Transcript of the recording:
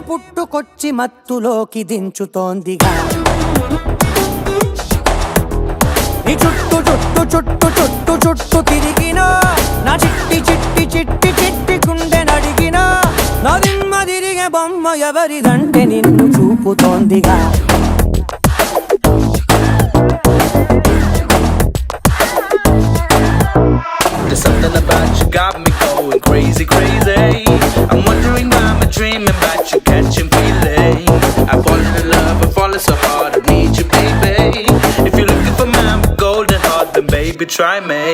పుట్టుకొచ్చి మత్తులోకి దించుతోందిగా నీ చుట్టు చుట్టు చుట్టు చుట్టు చుట్టు తిరిగినా నా చిట్టి చిట్టి చిట్టి చిట్టి గుండె నడిగినా నా దిమ్మ తిరిగే బొమ్మ ఎవరిదంటే నిన్ను చూపుతోందిగా There's something about you got me going crazy, crazy. I'm wondering why I'm dreaming about you, catching feeling. I've fallen in love, I'm falling so hard, I need you, baby. If you're looking for my golden heart, then baby, try me.